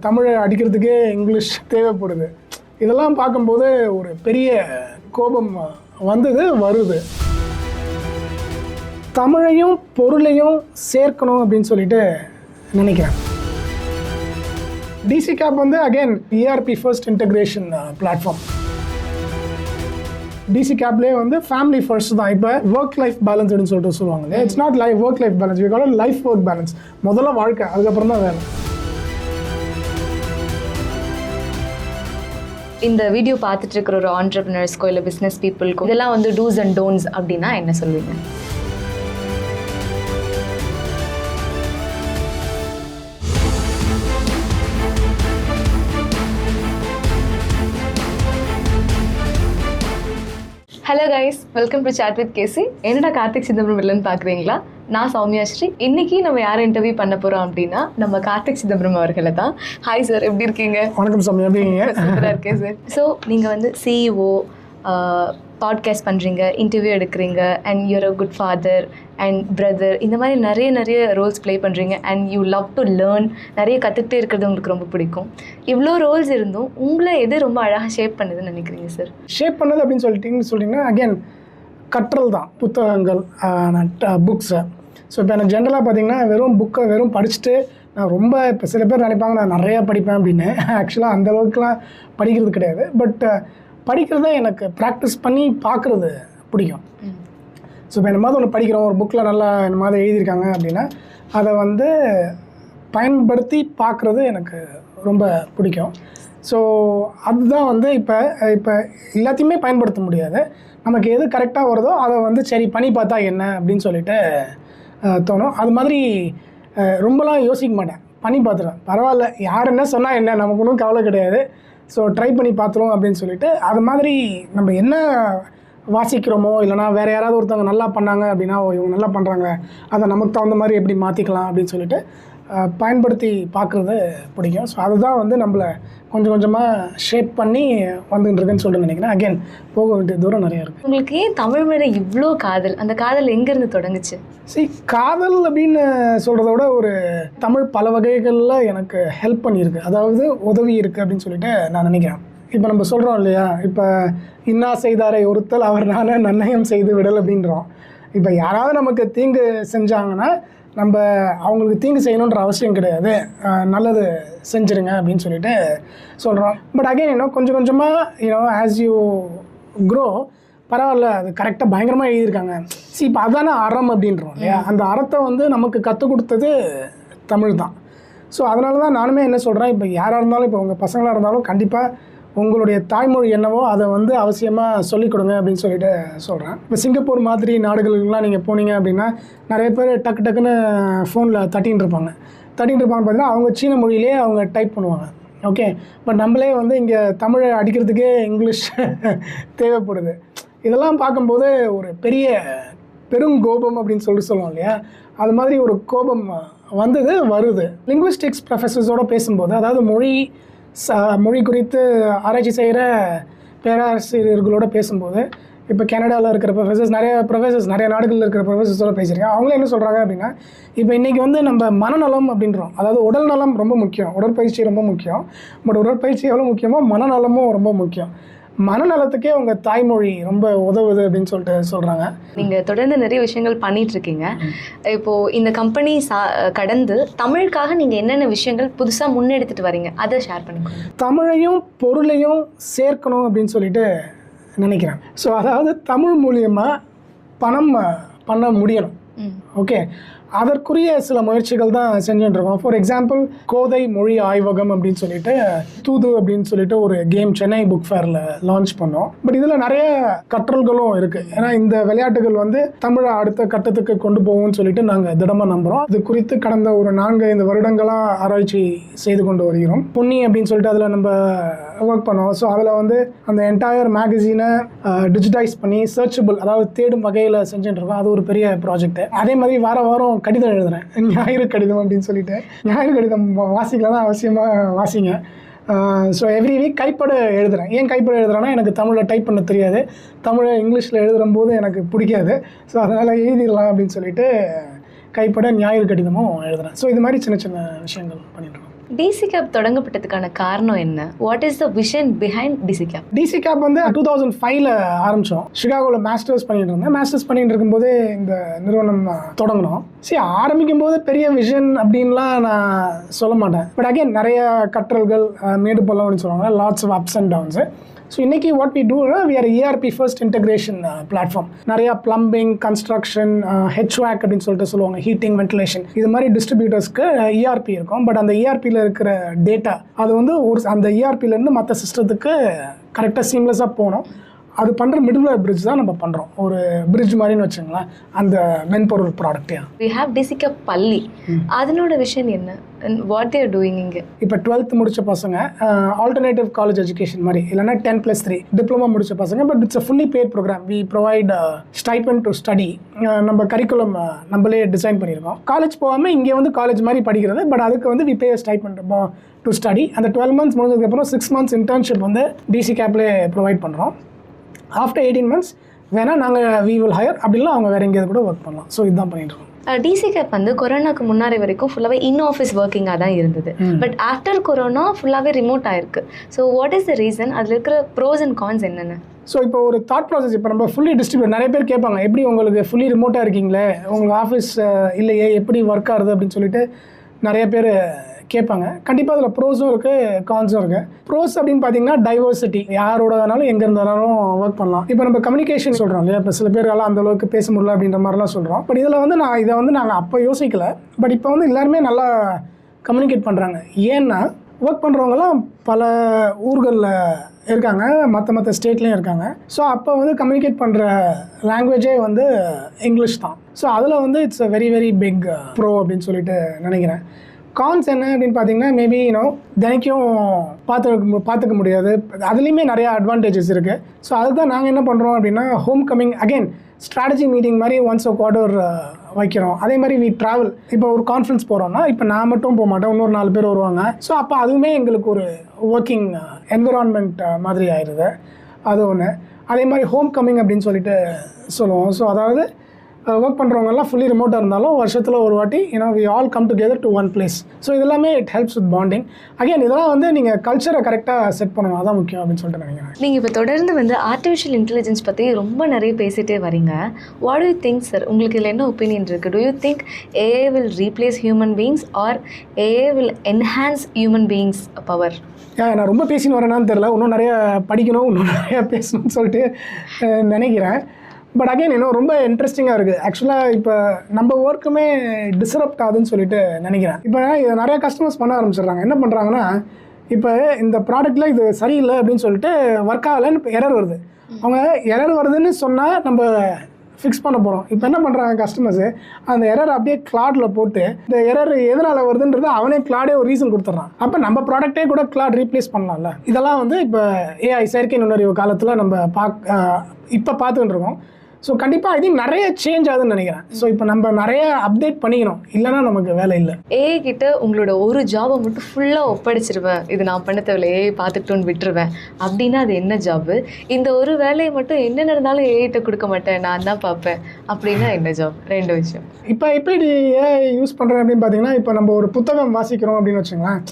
தமிழை அடிக்கிறதுக்கே இங்கிலீஷ் தேவைப்படுது. இதெல்லாம் பார்க்கும்போது ஒரு பெரிய கோபம் வருது. தமிழையும் பொருளையும் சேர்க்கணும் அப்படின்னு சொல்லிட்டு நினைக்கிறேன். DC Cap again ERP first integration platform. DC Capலே ஃபேமிலி ஃபர்ஸ்ட் தான். இப்போ ஒர்க் லைஃப் பேலன்ஸ்னு சொல்லிட்டு சொல்லுவாங்க. It's not work life balance, we call it life work balance. முதல்ல வாழ்க்கை, அதுக்கப்புறம் தான் வேலை. இந்த வீடியோ பார்த்துட்டு இருக்கிற ஒரு ஆண்டர்பிரினர்ஸ்க்கோ இல்லை பிஸ்னஸ் பீப்புளுக்கோ இதெல்லாம் டூஸ் அண்ட் டோன்ட்ஸ் அப்படின்னா என்ன சொல்லுவீங்க? Hello guys, welcome to chat with KC. என்னடா கார்த்திக் சிதம்பரம் இல்லைன்னு பார்க்குறீங்களா? நான் சௌமியா ஸ்ரீ. இன்னைக்கு நம்ம யாரை இன்டர்வியூ பண்ண போகிறோம் அப்படின்னா நம்ம கார்த்திக் சிதம்பரம் அவர்களை தான். ஹாய் சார், எப்படி இருக்கீங்க? வணக்கம் சௌமியா, எப்படி இருக்கீங்க? சூப்பராக இருக்கேன் சார். ஸோ நீங்கள் CEO, பாட்காஸ்ட் பண்ணுறீங்க, இன்டர்வியூ எடுக்கிறீங்க, and you're a good father and brother. இந்த மாதிரி நிறைய ரோல்ஸ் ப்ளே பண்ணுறீங்க. And you love to learn. நிறைய கற்றுக்கிட்டே இருக்கிறது உங்களுக்கு ரொம்ப பிடிக்கும். இவ்வளோ ரோல்ஸ் இருந்தும் உங்களை எது ரொம்ப அழகாக ஷேப் பண்ணுதுன்னு நினைக்கிறீங்க சார்? ஷேப் பண்ணது அப்படின்னு சொல்லிட்டிங்கன்னா அகெயின் கற்றல் தான். புத்தகங்கள், புக்ஸை. ஸோ இப்போ எனக்கு ஜென்ரலாக பார்த்தீங்கன்னா வெறும் படிச்சுட்டு நான் ரொம்ப இப்போ சில பேர் நினைப்பாங்க நான் நிறையா படிப்பேன் அப்படின்னு. ஆக்சுவலாக அந்தளவுக்குலாம் படிக்கிறது கிடையாது. பட் படிக்கிறத எனக்கு ப்ராக்டிஸ் பண்ணி பார்க்குறது பிடிக்கும். ஸோ இப்போ இந்த மாதிரி ஒன்று படிக்கிறோம், ஒரு புக்கில் நல்லா இந்த மாதிரி எழுதியிருக்காங்க அப்படின்னா அதை பயன்படுத்தி பார்க்குறது எனக்கு ரொம்ப பிடிக்கும். ஸோ அதுதான் இப்போ எல்லாத்தையுமே பயன்படுத்த முடியாது. நமக்கு எது கரெக்டாக வருதோ அதை சரி பண்ணி பார்த்தா என்ன அப்படின்னு சொல்லிட்டு தோணும். அது மாதிரி ரொம்பலாம் யோசிக்க மாட்டேன், பண்ணி பார்த்துருவேன். பரவாயில்ல, யார் என்ன சொன்னால் என்ன, நமக்கு ஒன்றும் கவலை கிடையாது. ஸோ ட்ரை பண்ணி பார்த்துருவோம் அப்படின்னு சொல்லிட்டு அது மாதிரி நம்ம என்ன வாசிக்கிறோமோ இல்லைனா வேறு யாராவது ஒருத்தவங்க நல்லா பண்ணாங்க அப்படின்னா இவங்க நல்லா பண்ணுறாங்க, அதை நமக்கு தகுந்த மாதிரி எப்படி மாற்றிக்கலாம் அப்படின்னு சொல்லிட்டு பயன்படுத்தி பார்க்குறது பிடிக்கும். ஸோ அதுதான் நம்மளை கொஞ்சம் கொஞ்சமாக ஷேப் பண்ணி வந்துட்டுருக்குன்னு சொல்லிட்டு நினைக்கிறேன். அகெயின் போக வேண்டிய தூரம் நிறையா இருக்குது. உங்களுக்கு ஏன் தமிழ் மேலே இவ்வளோ காதல்? அந்த காதல் எங்கேருந்து தொடங்குச்சு? காதல் அப்படின்னு சொல்கிறத விட ஒரு தமிழ் பல வகைகளில் எனக்கு ஹெல்ப் பண்ணியிருக்கு, அதாவது உதவி இருக்குது அப்படின்னு சொல்லிட்டு நான் நினைக்கிறேன். இப்போ நம்ம சொல்கிறோம் இல்லையா, இப்போ இன்னா செய்தாரை ஒருத்தல் அவர் நானே நன்னயம் செய்து விடல் அப்படின்றோம். இப்போ யாராவது நமக்கு தீங்கு செஞ்சாங்கன்னா நம்ம அவங்களுக்கு தீங்கு செய்யணுன்ற அவசியம் கிடையாது, நல்லது செஞ்சுருங்க அப்படின்னு சொல்லிட்டு சொல்கிறோம். பட் அகைன் கொஞ்சம் கொஞ்சமாக ஆஸ் யூ க்ரோ, பரவாயில்ல அது கரெக்டாக பயங்கரமாக எழுதியிருக்காங்க. இப்போ அதான அறம் அப்படின்றோம் இல்லையா, அந்த அறத்தை நமக்கு கற்றுக் கொடுத்தது தமிழ் தான். ஸோ அதனால தான் நானுமே என்ன சொல்கிறேன், இப்போ யாராக இருந்தாலும், இப்போ உங்கள் பசங்களாக இருந்தாலும் கண்டிப்பாக உங்களுடைய தாய்மொழி என்னவோ அதை அவசியமாக சொல்லிக் கொடுங்க அப்படின்னு சொல்லிட்டு சொல்கிறேன். இப்போ சிங்கப்பூர் மாதிரி நாடுகளுக்கெலாம் நீங்கள் போனீங்க அப்படின்னா நிறைய பேர் டக்குன்னு ஃபோனில் தட்டின்னு இருப்பாங்க பார்த்தீங்கன்னா அவங்க சீன மொழியிலே அவங்க டைப் பண்ணுவாங்க. ஓகே, பட் நம்மளே இங்கே தமிழை அடிக்கிறதுக்கே இங்கிலீஷ் தேவைப்படுது. இதெல்லாம் பார்க்கும்போது ஒரு பெருங்கோபம் அப்படின்னு சொல்லுவோம் இல்லையா, அது மாதிரி ஒரு கோபம் வருது. லிங்குவிஸ்டிக்ஸ் ப்ரொஃபஸர்ஸோடு பேசும்போது, அதாவது மொழி குறித்து ஆராய்ச்சி செய்கிற பேராசிரியர்களோடு பேசும்போது, இப்போ கனடாவில் இருக்கிற நிறைய நாடுகளில் இருக்கிற ப்ரொஃபஸர்ஸோடு பேசுகிறேன். அவங்களே என்ன சொல்கிறாங்க அப்படின்னா, இப்போ இன்றைக்கி நம்ம மனநலம் அப்படின்றோம். அதாவது உடல் நலம் ரொம்ப முக்கியம், உடற்பயிற்சி ரொம்ப முக்கியம். பட் உடற்பயிற்சி எவ்வளோ முக்கியமோ மனநலமும் ரொம்ப முக்கியம். மனநலத்துக்கே உங்கள் தாய்மொழி ரொம்ப உதவுது அப்படின்னு சொல்லிட்டு சொல்கிறாங்க. நீங்கள் தொடர்ந்து நிறைய விஷயங்கள் பண்ணிகிட்ருக்கீங்க. இப்போது இந்த கம்பெனி கடந்து தமிழுக்காக நீங்கள் என்னென்ன விஷயங்கள் புதுசாக முன்னெடுத்துட்டு வரீங்க, அதை ஷேர் பண்ணிக்கோங்க. தமிழையும் பொருளையும் சேர்க்கணும் அப்படின்னு சொல்லிட்டு நினைக்கிறேன். ஸோ அதாவது தமிழ் மூலியமாக பணம் பண்ண முடியணும். ஓகே, அதற்குரிய சில முயற்சிகள் தான் செஞ்சுட்டுருக்கோம். ஃபார் எக்ஸாம்பிள், கோதை மொழி ஆய்வகம் அப்படின்னு சொல்லிட்டு தூது அப்படின்னு சொல்லிட்டு ஒரு கேம் சென்னை புக் ஃபேரில் லான்ச் பண்ணோம். பட் இதில் நிறைய கற்றல்களும் இருக்குது. ஏன்னா இந்த விளையாட்டுகள் தமிழை அடுத்த கட்டத்துக்கு கொண்டு போகும்னு சொல்லிட்டு நாங்கள் திடமாக நம்புகிறோம். இது குறித்து கடந்த ஒரு 4-5 வருடங்களாக ஆராய்ச்சி செய்து கொண்டு வருகிறோம். பொன்னி அப்படின்னு சொல்லிட்டு அதில் நம்ம ஒர்க் பண்ணோம். ஸோ அதில் அந்த என்டையர் மேகசீனை டிஜிட்டைஸ் பண்ணி சர்ச்சபிள், அதாவது தேடும் வகையில் செஞ்சுட்டுருக்கோம். அது ஒரு பெரிய ப்ராஜெக்ட். அதே மாதிரி வாரம் கடிதம் எழுதுறேன், ஞாயிறு கடிதம் அப்படின்னு சொல்லிட்டு. ஞாயிறு கடிதம் வாசிக்கலாம், அவசியமாக வாசிங்க. ஸோ எவ்ரி வீக் கைப்பட எழுதுகிறேன். ஏன் கைப்பட எழுதுறேன்னா, எனக்கு தமிழில் டைப் பண்ண தெரியாது, தமிழை இங்கிலீஷில் எழுதும்போது எனக்கு பிடிக்காது. ஸோ அதனால் எழுதிடலாம் அப்படின்னு சொல்லிட்டு கைப்பட ஞாயிறு கடிதமும் எழுதுகிறேன். ஸோ இது மாதிரி சின்ன விஷயங்கள் பண்ணிட்டுருக்கோம். டிசி கேப் தொடங்கப்பட்டதுக்கான காரணம் என்ன? What is the vision behind DC cap? DC cap வந்து 2005ல் ஆரம்பித்தோம். சிகாகோவில் மாஸ்டர்ஸ் பண்ணிட்டு இருந்தேன். மாஸ்டர்ஸ் பண்ணிட்டு இருக்கும்போது இந்த நிறுவனம் தொடங்கினோம். சரி, ஆரம்பிக்கும் போது பெரிய விஷன் அப்படின்லாம் நான் சொல்ல மாட்டேன். பட் அகெயின் நிறைய கற்றல்கள், மேடு பள்ளம் அப்படின்னு சொல்லுவாங்க, lots of ups and downs. So இன்றைக்கி what we do, we are ERP first integration platform. நிறையா ப்ளம்பிங், கன்ஸ்ட்ரக்ஷன், HVAC அப்படின்னு சொல்லிட்டு சொல்லுவாங்க, ஹீட்டிங், வென்டிலேஷன், இது மாதிரி டிஸ்ட்ரிபியூட்டர்ஸ்க்கு ERP இருக்கும். பட் அந்த ERPயில் இருக்கிற டேட்டா அது வந்து அந்த ERPலேருந்து மற்ற சிஸ்டத்துக்கு கரெக்டாக சீம்லெஸ்ஸாக போகணும். அது பண்ணுற மிடில்வேர் பிரிட்ஜ் தான் நம்ம பண்ணுறோம். ஒரு பிரிட்ஜ் மாதிரின்னு வச்சுங்களேன், அந்த மென்பொருள் ப்ராடக்டே. வி ஹேவ் டிசி கேப் பள்ளி. அதனோட விஷன் என்ன? வாட் தேர் டூயிங் இங்கே? இப்போ 12th முடித்த பசங்க ஆல்டர்னேட்டிவ் காலேஜ் எஜுகேஷன் மாதிரி, இல்லைனா 10+3 டிப்ளமா முடித்த பசங்க. But it's a fully paid program. We provide stipend to study. நம்ம கரிக்குலம் நம்மளே டிசைன் பண்ணியிருக்கோம். காலேஜ் போகாமல் இங்கே வந்து காலேஜ் மாதிரி படிக்கிறது. பட் அதுக்கு வந்து we pay stipend to study. அந்த 12 months முடிஞ்சதுக்கப்புறம் 6 months இன்டர்ன்ஷிப் வந்து டிசி கேப்லேயே ப்ரொவைட் பண்ணுறோம். ஆஃப்டர் 18 months வேணால் நாங்கள் வி வில் ஹையர், அப்படிலாம் அவங்க வேறு எங்கேயாவது கூட ஒர்க் பண்ணலாம். ஸோ இதுதான் பண்ணிட்டுருக்கோம். டிசி கேப் வந்து கொரோனாக்கு முன்னாடி வரைக்கும் ஃபுல்லாகவே இன் ஆஃபீஸ் ஒர்க்கிங்காக தான் இருந்தது. பட் ஆஃப்டர் கொரோனா ஃபுல்லாகவே ரிமோட் ஆயிருக்கு. So what is the reason? அதில் இருக்கிற ப்ரோஸ் அண்ட் கான்ஸ் என்னென்ன? ஸோ இப்போ ஒரு தாட் ப்ராசஸ். இப்போ நம்ம ஃபுல்லி டிஸ்ட்ரிபியூட், நிறைய பேர் கேட்பாங்க, எப்படி உங்களுக்கு ஃபுல்லி ரிமோட்டாக இருக்கீங்களே, உங்களுக்கு ஆஃபீஸ் இல்லையே, எப்படி ஒர்க் ஆகுது அப்படின்னு சொல்லிட்டு நிறைய பேர் கேட்பாங்க. கண்டிப்பாக அதில் ப்ரோஸும் இருக்குது, கான்ஸும் இருக்குது. ப்ரோஸ் அப்படின்னு பார்த்தீங்கன்னா டைவர்சிட்டி, யாரோட வேணாலும் எங்கே இருந்தாலும் ஒர்க் பண்ணலாம். இப்போ நம்ம கம்யூனிகேஷன் சொல்கிறோம் இல்லையா, இப்போ சில பேரால் அந்த அளவுக்கு பேச முடியல அப்படின்ற மாதிரிலாம் சொல்கிறோம். பட் இதில் வந்து இதை வந்து நாங்கள் அப்போ யோசிக்கலை. பட் இப்போ வந்து எல்லாருமே நல்லா கம்யூனிகேட் பண்ணுறாங்க. ஏன்னா ஒர்க் பண்ணுறவங்கலாம் பல ஊர்களில் இருக்காங்க, மற்ற ஸ்டேட்லேயும் இருக்காங்க. ஸோ அப்போ வந்து கம்யூனிகேட் பண்ணுற லாங்குவேஜே வந்து இங்கிலீஷ் தான். ஸோ அதில் வந்து it's a very very big pro அப்படின்னு சொல்லிட்டு நினைக்கிறேன். கான்ஸ் என்ன அப்படின்னு பார்த்தீங்கன்னா, மேபி தினைக்கும் பார்த்துக்க முடியாது. அதுலேயுமே நிறையா அட்வான்டேஜஸ் இருக்குது. ஸோ அதுக்கு தான் நாங்கள் என்ன பண்ணுறோம் அப்படின்னா, home coming again strategy meeting மாதிரி ஒன்ஸ் அ குவார்ட்டர் வைக்கிறோம். அதே மாதிரி வி ட்ராவல். இப்போ ஒரு கான்ஃபரன்ஸ் போகிறோம்னா, இப்போ நான் மட்டும் போக மாட்டேன், இன்னொரு 4 பேர் வருவாங்க. ஸோ அப்போ அதுவுமே எங்களுக்கு ஒரு ஒர்க்கிங் என்விரான்மெண்ட் மாதிரி ஆயிடுது. அது ஒன்று. அதே மாதிரி ஹோம் கமிங் அப்படின்னு சொல்லிட்டு சொல்லுவோம். ஸோ அதாவது ஒர்க் பண்ணுறவங்கலாம் ஃபுல்லி ரிமோட்டாக இருந்தாலும் வருஷத்தில் ஒரு வாட்டி we all come together to one place. So இதெல்லாமே it helps with bonding. Again இதெல்லாம் வந்து நீங்கள் கல்ச்சரை கரெக்டாக செட் பண்ணணும், அதான் முக்கியம் அப்படின்னு சொல்லிட்டு நினைக்கிறேன். நீங்கள் இப்போ தொடர்ந்து வந்து ஆர்டிஃபிஷியல் இன்டெலிஜென்ஸ் பற்றி ரொம்ப நிறைய பேசிகிட்டே வரீங்க. What to you think sir? உங்களுக்கு இதில் என்ன ஒப்பீனியன் இருக்குது? To you think AI will replace human beings are AI will enhance human beings power? நான் ரொம்ப பேசின்னு வரேனான்னு தெரில. இன்னும் நிறைய படிக்கணும், இன்னும் நிறையா பேசணும்னு சொல்லிட்டு நினைக்கிறேன். பட் அகைன் ரொம்ப இன்ட்ரெஸ்டிங்காக இருக்குது. ஆக்சுவலாக இப்போ நம்ம ஒர்க்குமே டிஸ்ரப்ட் ஆகுதுன்னு சொல்லிட்டு நினைக்கிறேன். இப்போ இதை நிறைய கஸ்டமர்ஸ் பண்ண ஆரம்பிச்சிடுறாங்க. என்ன பண்ணுறாங்கன்னா, இப்போ இந்த ப்ராடக்ட்டில் இது சரியில்லை அப்படின்னு சொல்லிட்டு ஒர்க் ஆகலைன்னு இப்போ எரர் வருது. அவங்க எரர் வருதுன்னு சொன்னால் நம்ம ஃபிக்ஸ் பண்ண போகிறோம். இப்போ என்ன பண்ணுறாங்க கஸ்டமர்ஸு, அந்த எரர் அப்படியே கிளாடில் போட்டு இந்த எரர் எதனால் வருதுன்றது அவனே கிளாடே ஒரு ரீசன் கொடுத்துட்றான். அப்போ நம்ம ப்ராடக்டே கூட கிளாட் ரீப்ளேஸ் பண்ணலாம்ல. இதெல்லாம் வந்து இப்போ ஏஐ செயற்கை நுண்ணறிவு காலத்தில் நம்ம இப்போ பார்த்துக்கிட்டு இருக்கோம். ஸோ கண்டிப்பாக ஐ திங்க் நிறைய சேஞ்ச் ஆகுதுன்னு நினைக்கிறேன். ஸோ இப்போ நம்ம நிறைய அப்டேட் பண்ணிக்கணும், இல்லைன்னா நமக்கு வேலை இல்லை. ஏஐ கிட்ட உங்களோட ஒரு ஜாபை மட்டும் ஃபுல்லாக ஒப்படைச்சிருவேன், இது நான் பண்ண தேவையில்ல, ஏஐ பார்த்துக்கிட்டோன்னு விட்டுருவேன் அப்படின்னா அது என்ன ஜாபு? இந்த ஒரு வேலையை மட்டும் என்ன நடந்தாலும் ஏஐட்ட கொடுக்க மாட்டேன், நான் தான் பார்ப்பேன் அப்படின்னா என்ன ஜாப்? 2 விஷயம். இப்போ எப்படி ஏஐ யூஸ் பண்ணுறேன் அப்படின்னு பார்த்தீங்கன்னா, இப்போ நம்ம ஒரு புத்தகம் வாசிக்கிறோம் அப்படின்னு வச்சுங்களேன்.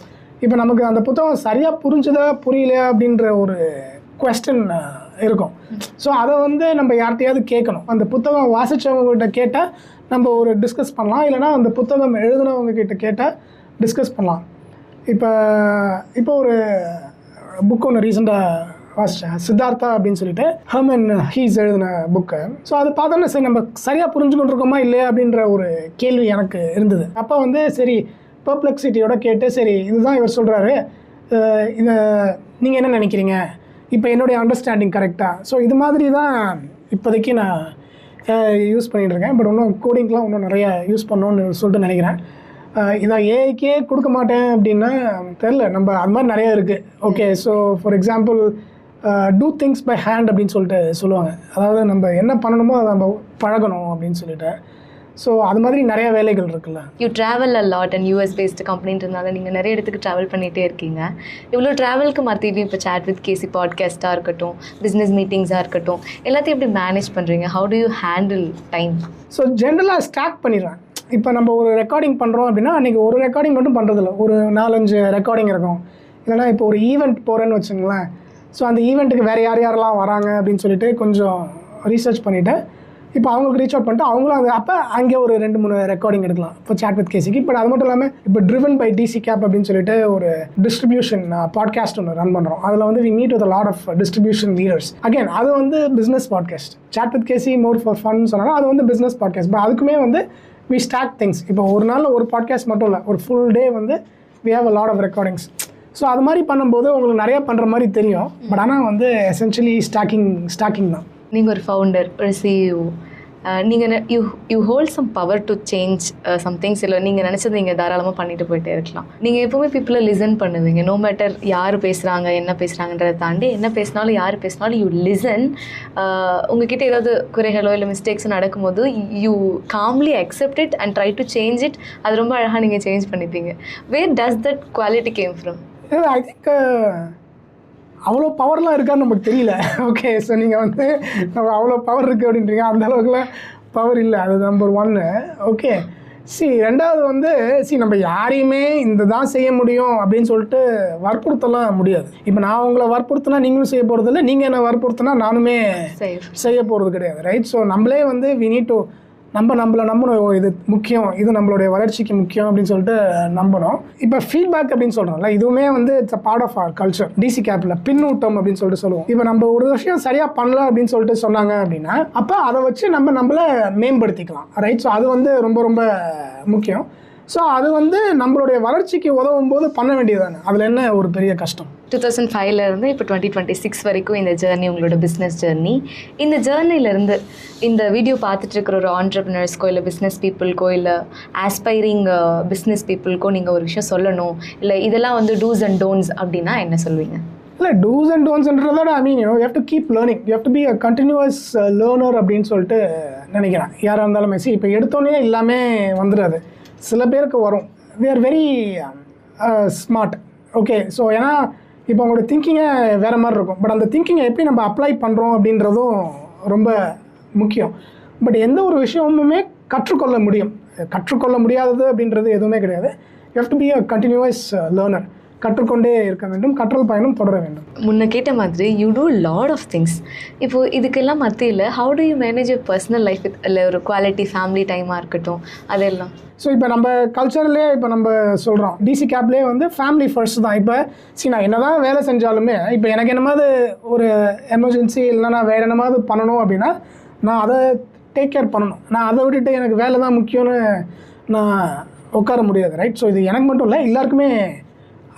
இப்போ நமக்கு அந்த புத்தகம் சரியாக புரிஞ்சுதா புரியலையா அப்படின்ற ஒரு குவெஸ்டன் இருக்கும். ஸோ அதை வந்து நம்ம யார்கிட்டையாவது கேட்கணும். அந்த புத்தகம் வாசித்தவங்ககிட்ட கேட்டால் நம்ம ஒரு டிஸ்கஸ் பண்ணலாம், இல்லைனா அந்த புத்தகம் எழுதுனவங்ககிட்ட கேட்டால் டிஸ்கஸ் பண்ணலாம். இப்போ ஒரு புக் ஒன்று ரீசெண்டாக வாசித்தேன், சித்தார்த்தா அப்படின்னு சொல்லிட்டு ஹெர்மன் ஹீஸ் எழுதின புக்கு. ஸோ அதை பார்த்தோன்னா சரி நம்ம சரியாக புரிஞ்சுக்கிட்டு இருக்கோமா இல்லையா அப்படின்ற ஒரு கேள்வி எனக்கு இருந்தது. அப்போ வந்து சரி பெர்ப்ளெக்சிட்டியோட கேட்டு, சரி இதுதான் இவர் சொல்கிறாரு, இதை நீங்கள் என்ன நினைக்கிறீங்க, இப்போ என்னுடைய அண்டர்ஸ்டாண்டிங் கரெக்டாக? ஸோ இது மாதிரி தான் இப்போதைக்கு நான் யூஸ் பண்ணிகிட்ருக்கேன். பட் இன்னும் கோடிங்லாம் இன்னும் நிறைய யூஸ் பண்ணணுன்னு சொல்லிட்டு நினைக்கிறேன். இதை ஏஐக்கே கொடுக்க மாட்டேன் அப்படின்னா தெரில, நம்ம அது மாதிரி நிறையா இருக்குது. Okay, so for example do things by hand அப்படின்னு சொல்லிட்டு சொல்லுவாங்க. அதாவது நம்ம என்ன பண்ணணுமோ அதை நம்ம பழகணும் அப்படின்னு சொல்லிட்டு. ஸோ அது மாதிரி நிறைய வேலைகள் இருக்குல்ல. You travel a lot and US based கம்பெனின்றதுனால நீங்கள் நிறைய இடத்துக்கு ட்ராவல் பண்ணிகிட்டே இருக்கீங்க. இவ்வளோ ட்ராவலுக்கு மத்தியிலையும் இப்போ சாட் வித் கேசி பாட்காஸ்ட்டாக இருக்கட்டும், பிஸ்னஸ் மீட்டிங்ஸாக இருக்கட்டும், எல்லாத்தையும் எப்படி மேனேஜ் பண்ணுறீங்க? How do you handle time? So ஜென்ரலாக ஸ்டார்ட் பண்ணிடுவேன். இப்போ நம்ம ஒரு ரெக்கார்டிங் பண்ணுறோம் அப்படின்னா அன்றைக்கி ஒரு ரெக்கார்டிங் மட்டும் பண்ணுறதில்ல, ஒரு 4-5 ரெக்கார்டிங் இருக்கும். இல்லைனா இப்போ ஒரு ஈவெண்ட் போகிறேன்னு வச்சுங்களேன், ஸோ அந்த ஈவெண்ட்டுக்கு வேறு யாரெல்லாம் வராங்க அப்படின்னு சொல்லிட்டு கொஞ்சம் ரீசர்ச் பண்ணிவிட்டு இப்போ அவங்களுக்கு ரீச் அவுட் பண்ணிட்டு அவங்களும் அது அப்போ அங்கே ஒரு 2-3 ரெக்கார்டிங் எடுக்கலாம் இப்போ சாட் வித் கேசிக்கு. இப்போ அது மட்டும் இல்லாமல் இப்போ ட்ரிவன் பை டிசி கேப் அப்படின்னு சொல்லிட்டு ஒரு டிஸ்ட்ரிபியூஷன் பாட்காஸ்ட் ஒன்று ரன் பண்ணுறோம். அதில் வந்து we meet with lot of distribution leaders. Again அது வந்து business podcast. Chat with KC more for fun சொன்னாலும் அது வந்து பிஸ்னஸ் பாட்காஸ்ட். இப்போ அதுக்குமே வந்து வி ஸ்டார்ட் திங்ஸ். இப்போ ஒரு நாளில் ஒரு பாட்காஸ்ட் மட்டும் இல்லை, ஒரு ஃபுல் டே வந்து we have a lot of recordings. So அது மாதிரி பண்ணும்போது உங்களுக்கு நிறையா பண்ணுற மாதிரி தெரியும். பட் ஆனால் வந்து எசென்ஷியலி ஸ்டாக்கிங் தான். நீங்கள் ஒரு ஃபவுண்டர், ஒரு சிஇஓ, நீங்கள் you hold some power to change somethings. இல்லை நீங்கள் நினச்சது நீங்கள் தாராளமாக பண்ணிட்டு போயிட்டே இருக்கலாம். நீங்கள் எப்போவுமே பீப்புளை லிசன் பண்ணுவீங்க. நோ மேட்டர் யார் பேசுகிறாங்க என்ன பேசுகிறாங்கன்றதை தாண்டி என்ன பேசினாலும் யார் பேசினாலும் யூ லிசன். உங்ககிட்ட ஏதாவது குறைகளோ இல்லை மிஸ்டேக்ஸோ நடக்கும்போது you calmly accept it and try to change it. அது ரொம்ப அழகாக நீங்கள் சேஞ்ச் பண்ணிப்பீங்க. Where does that quality come from? I think அவ்வளோ பவர்லாம் இருக்கான்னு நமக்கு தெரியல. ஓகே, ஸோ நீங்கள் வந்து நம்ம அவ்வளோ பவர் இருக்குது அப்படின்றீங்க, அந்த அளவுக்குலாம் பவர் இல்லை. அது நம்பர் 1. ஓகே, ரெண்டாவது வந்து நம்ம யாரையுமே இந்த தான் செய்ய முடியும் அப்படின்னு சொல்லிட்டு வற்புறுத்தலாம் முடியாது. இப்போ நான் உங்களை வற்புறுத்தினா நீங்களும் செய்ய போகிறது இல்லை, நீங்கள் என்ன வற்புறுத்தினா நானுமே செய்ய போகிறது கிடையாது. ரைட்? ஸோ நம்மளே வந்து வி நீட் டு நம்மளை நம்பணும். இது முக்கியம், இது நம்மளுடைய வளர்ச்சிக்கு முக்கியம் அப்படின்னு சொல்லிட்டு நம்பணும். இப்போ ஃபீட்பேக் அப்படின்னு சொல்கிறோம்ல, இதுவுமே வந்து it's a part of our culture. DC கேப்பில் பின்னூட்டம் அப்படின்னு சொல்லிட்டு சொல்லுவோம். இப்போ நம்ம ஒரு விஷயம் சரியாக பண்ணல அப்படின்னு சொல்லிட்டு சொன்னாங்க அப்படின்னா அப்போ அதை வச்சு நம்மளை மேம்படுத்திக்கலாம். ரைட்? ஸோ அது வந்து ரொம்ப ரொம்ப முக்கியம். ஸோ அது வந்து நம்மளுடைய வளர்ச்சிக்கு உதவும் போது பண்ண வேண்டியதானே, அதில் என்ன ஒரு பெரிய கஷ்டம்? 2005 இப்போ 2026 வரைக்கும் இந்த ஜேர்னி, உங்களோட பிஸ்னஸ் ஜேர்னி. இந்த ஜேர்னிலேருந்து இந்த வீடியோ பார்த்துட்டு இருக்கிற ஒரு ஆண்டர்ப்ரனர்ஸ்க்கோ இல்லை பிஸ்னஸ் பீப்புளுக்கோ இல்லை ஆஸ்பைரிங் பிஸ்னஸ் பீப்புளுக்கோ நீங்கள் ஒரு விஷயம் சொல்லணும், இல்லை இதெல்லாம் வந்து டூஸ் அண்ட் டோன்ட்ஸ் அப்படின்னா என்ன சொல்வீங்க? இல்லை, டூஸ் அண்ட் டோன்ட்ஸ்ன்றதோட I mean you have to keep learning, you have to be a continuous learner அப்படின்னு சொல்லிட்டு நினைக்கிறேன். யாராக இருந்தாலுமே இப்போ எடுத்தோன்னே எல்லாமே வந்துடாது. சில பேருக்கு வரும். We are very smart. Okay, so ஏன்னா இப்போ அவங்களோட திங்கிங்கை வேறு மாதிரி இருக்கும். பட் அந்த திங்கிங்கை எப்படி நம்ம அப்ளை பண்ணுறோம் அப்படின்றதும் ரொம்ப முக்கியம். பட் எந்த ஒரு விஷயமுமே கற்றுக்கொள்ள முடியாதது அப்படின்றது எதுவுமே கிடையாது. You have to be a continuous learner. கற்றுக்கொண்டே இருக்க வேண்டும், கற்றல் பயணம் தொடர வேண்டும். முன்ன கேட்ட மாதிரி you do lot of things. இப்போது இதுக்கெல்லாம் மத்தியில் how do you manage your personal life with இல்லை ஒரு குவாலிட்டி ஃபேமிலி டைமாக இருக்கட்டும் அதெல்லாம்? ஸோ இப்போ நம்ம கல்ச்சர்லேயே இப்போ நம்ம சொல்கிறோம் டிசி கேப்லேயே வந்து ஃபேமிலி ஃபர்ஸ்ட் தான். இப்போ நான் என்ன தான் வேலை செஞ்சாலுமே இப்போ எனக்கு என்னமாவது ஒரு எமர்ஜென்சி இல்லைனா நான் வேறு என்னமாவது பண்ணணும் அப்படின்னா நான் அதை டேக் கேர் பண்ணணும். நான் அதை விட்டுட்டு எனக்கு வேலை தான் முக்கியம்னு நான் உட்கார முடியாது. ரைட்? ஸோ இது எனக்கு மட்டும் இல்லை, எல்லாருக்குமே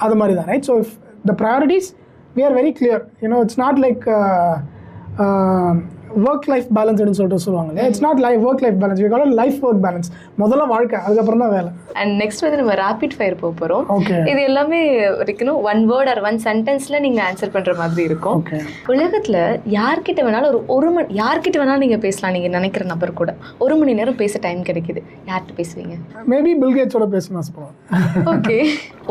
அது மாதிரி தான். Right? So if the priorities we are very clear. It's not like work life balance அப்படின்னு சொல்லிட்டு சொல்லுவாங்க இல்லையா? It's not work life balance, we call it life work balance. முதல்ல வாழ்க்கை, அதுக்கப்புறம் தான் வேலை. அண்ட் நெக்ஸ்ட் வந்து நம்ம ரேபிட் ஃபயர் போக போகிறோம். ஓகே, இது எல்லாமே இருக்கணும் 1 வேர்ட் ஆர் 1 சென்டென்ஸில் நீங்கள் ஆன்சர் பண்ணுற மாதிரி இருக்கும். ஓகே. உலகத்தில் யார்கிட்ட வேணாலும் ஒரு மணி யார்கிட்ட வேணாலும் நீங்கள் பேசலாம். நீங்கள் நினைக்கிற நபர் கூட 1 மணி நேரம் பேச டைம் கிடைக்குது, யார்கிட்ட பேசுவீங்க? மேபி பில்கேட்ஸோட பேசணும் ஆசைப்படுவேன். ஓகே.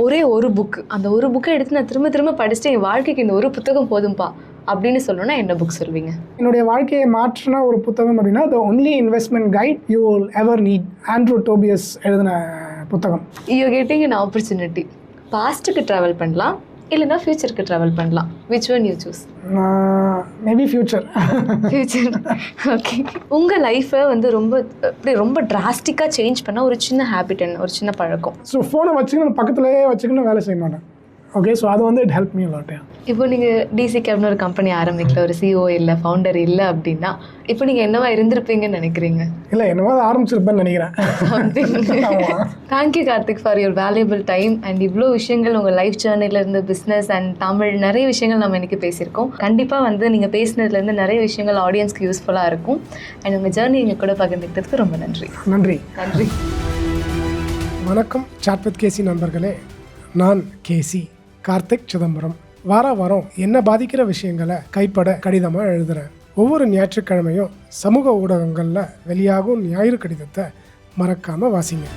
ஒரே ஒரு புக், அந்த ஒரு புக்கை எடுத்து நான் திரும்ப படிச்சுட்டு என் வாழ்க்கைக்கு இந்த ஒரு புத்தகம் போதும்பா அப்படின்னு சொல்லணும்னா என்ன புக் சொல்வீங்க? என்னுடைய வாழ்க்கையை மாற்றின ஒரு புத்தகம் அப்படின்னா the only investment guide you will ever need, Andrew Tobias எழுதின புத்தகம். You getting an opportunity. பாஸ்ட்டுக்கு ட்ராவல் பண்ணலாம் இல்லைன்னா ஃபியூச்சருக்கு ட்ராவல் பண்ணலாம். Which one you choose? Maybe future. Okay. உங்கள் லைஃப்பை வந்து ரொம்ப டிராஸ்டிக்காக சேஞ்ச் பண்ண ஒரு சின்ன ஹேபிட் என்ன, ஒரு சின்ன பழக்கம்? ஸோ ஃபோனை வச்சுக்கணும், பக்கத்துலேயே வச்சுக்கணும், வேலை செய்ய மாட்டேன். ஓகே, ஸோ அது வந்து இட் ஹெல்ப் மீ லாட். இப்போ நீங்கள் டிசி கேப்னு ஒரு கம்பெனி ஆரம்பிக்கல, ஒரு சிஓ இல்லை, ஃபவுண்டர் இல்லை அப்படின்னா இப்போ நீங்கள் என்னவா இருந்திருப்பீங்கன்னு நினைக்கிறீங்க? இல்லை, என்னவா ஆரம்பிச்சிருப்பேன்னு நினைக்கிறேன். Thank you Karthik for your valuable time and இவ்வளோ விஷயங்கள் உங்கள் லைஃப் ஜேர்னிலேருந்து பிஸ்னஸ் அண்ட் தமிழ் நிறைய விஷயங்கள் நம்ம இன்றைக்கி பேசியிருக்கோம். கண்டிப்பாக வந்து நீங்கள் பேசினதுலேருந்து நிறைய விஷயங்கள் ஆடியன்ஸ்க்கு யூஸ்ஃபுல்லாக இருக்கும். அண்ட் உங்கள் ஜேர்னி எங்கள் கூட பகிர்ந்துக்கிட்டதுக்கு ரொம்ப நன்றி. நன்றி. வணக்கம் சாட் வித் கேசி நண்பர்களே. நான் கேசி கார்த்திக் சிதம்பரம். வாரம் என்ன பாதிக்கிற விஷயங்களை கைப்பட கடிதமாக எழுதுகிறேன். ஒவ்வொரு ஞாயிற்றுக்கிழமையும் சமூக ஊடகங்களில் வெளியாகும் ஞாயிறு கடிதத்தை மறக்காமல் வாசிங்க.